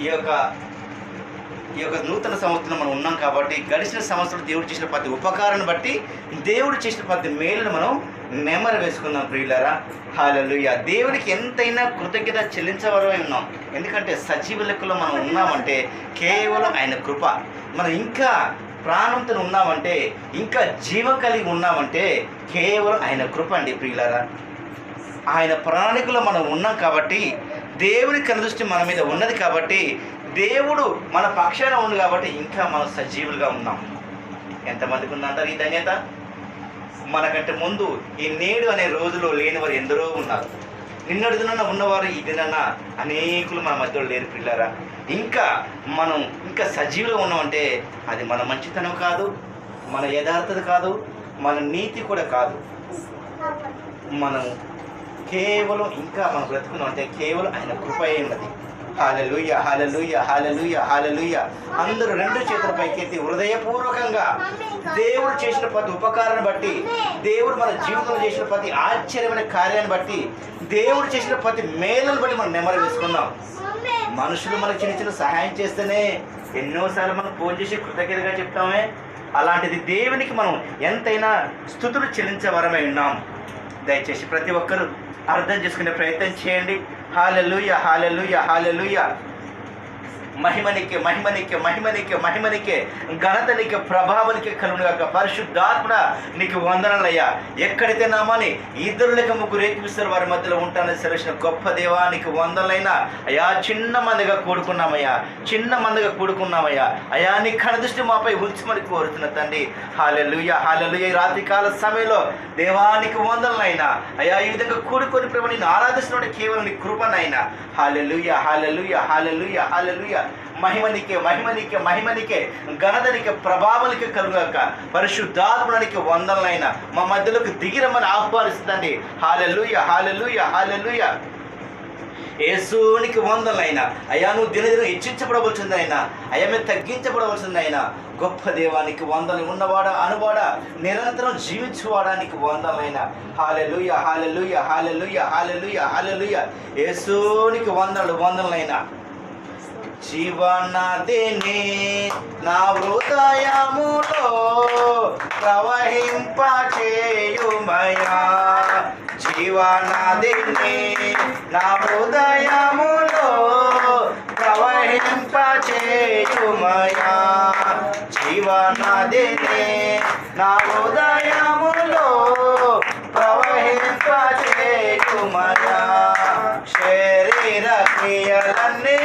ఈ యొక్క ఈ యొక్క నూతన సంవత్సరం మనం ఉన్నాం కాబట్టి గడిచిన సంవత్సరం దేవుడు చేసిన ప్రతి ఉపకారాన్ని బట్టి దేవుడు చేసిన ప్రతి మేలును మనం నెమరు వేసుకుందాం ప్రియులారా. హల్లెలూయా. దేవునికి ఎంతైనా కృతజ్ఞత చెల్లించవలమై ఉన్నాం. ఎందుకంటే సజీవ లెక్కలో మనం ఉన్నామంటే కేవలం ఆయన కృప. మనం ఇంకా ప్రాణంతో ఉన్నామంటే, ఇంకా జీవం కలిగి ఉన్నామంటే కేవలం ఆయన కృప అండి ప్రియులారా. ఆయన ప్రణాళికలో మనం ఉన్నాం కాబట్టి, దేవుని కనుదృష్టి మన మీద ఉన్నది కాబట్టి, దేవుడు మన పక్షాన ఉంది కాబట్టి ఇంకా మనం సజీవులుగా ఉన్నాం. ఎంతమందికి ఉందంటారు ఈ ధన్యత? మనకంటే ముందు ఈ నేడు అనే రోజులో లేనివారు ఎందరో ఉన్నారు. నిన్నటి దినాన ఉన్నవారు ఈ దినాన అనేకులు మన మధ్యలో లేరు పిల్లారా. మనం ఇంకా సజీవులుగా ఉన్నామంటే అది మన మంచితనం కాదు, మన యథార్థత కాదు, మన నీతి కూడా కాదు. మనం కేవలం ఇంకా మనం బ్రతుకున్నాం అంటే కేవలం ఆయన కృప ఉన్నది. హల్లెలూయా, హల్లెలూయా, హల్లెలూయా, హల్లెలూయా. అందరూ రెండు చేతుల పైకెత్తి హృదయపూర్వకంగా దేవుడు చేసిన ప్రతి ఉపకారాన్ని బట్టి, దేవుడు మన జీవితంలో చేసిన ప్రతి ఆశ్చర్యమైన కార్యాన్ని బట్టి, దేవుడు చేసిన ప్రతి మేలును బట్టి మనం నెమరు వేసుకుందాం. మనుషులు మనకు చిన్న చిన్న సహాయం చేస్తేనే ఎన్నోసార్లు మనం ఫోన్ చేసి కృతజ్ఞతగా చెప్తామే. అలాంటిది దేవునికి మనం ఎంతైనా స్తుతులు చెల్లించే వరమై ఉన్నాం. దయచేసి ప్రతి ఒక్కరూ అర్థం చేసుకునే ప్రయత్నం చేయండి. హల్లెలూయా, హల్లెలూయా, హల్లెలూయా. మహిమనికే, మహిమనికే, మహిమనికే, మహిమనికే, ఘనతనికే, ప్రభావానికే కలుగునుగాక. పరిశుద్ధాత్మ నీకు వందనాలయ్యా. ఎక్కడైతే నామాని ఇద్దరు లేక ముగ్గురు ఏకీపిస్తారు వారి మధ్యలో ఉంటానని సెలవిసిన గొప్ప దేవా నీకు వందనలైనా. అయ్యా చిన్న మందిగా కూడుకున్నామయ్యా, చిన్న మందిగా కూడుకున్నామయ్యా. అయ్యా నీ కనుదృష్టి మాపై ఉంచమని కోరుతున్న తండ్రి. హల్లెలూయా, హల్లెలూయా. ఈ రాత్రికాల సమయంలో దేవానికి వందనలైనా. అయ్యా ఈ విధంగా కూడుకొని ప్రభు నేను ఆరాధిస్తున్న కేవలం నీ కృపనైనా. హల్లెలూయా, హల్లెలూయా, హల్లెలూయా, హల్లెలూయా. మహిమనికే, మహిమనికే, మహిమనికే, ఘనతనికే, ప్రభావానికే కలుగాక. పరిశుద్ధాత్మనికి వందనలైనా మా మధ్యలోకి దిగిరమ్మని ఆహ్వానిస్తుందండి. హల్లెలూయా, హల్లెలూయా, హల్లెలూయా. యేసునికి వందనలైనా. అయ్యా నువ్వు దినదిన హెచ్చించబడవలసిందైనా, అయ్యా మేము తగ్గించబడవలసిందైనా. గొప్ప దేవానికి వందనలు ఉన్నవాడా అనువాడా నిరంతరం జీవించువాడానికి వందనలైనా. హల్లెలూయా, హల్లెలూయా, హల్లెలూయా, హల్లెలూయా, హల్లెలూయా. యేసునికి వందనలైనా. జీవనదిని నా హృదయములో ప్రవహింపచేయుమయా. జీవనదిని నా హృదయములో ప్రవహింపచేయుమయా. జీవనదిని నా హృదయములో ప్రవహింపచేయుమయా. శరీర క్రియలన్నీ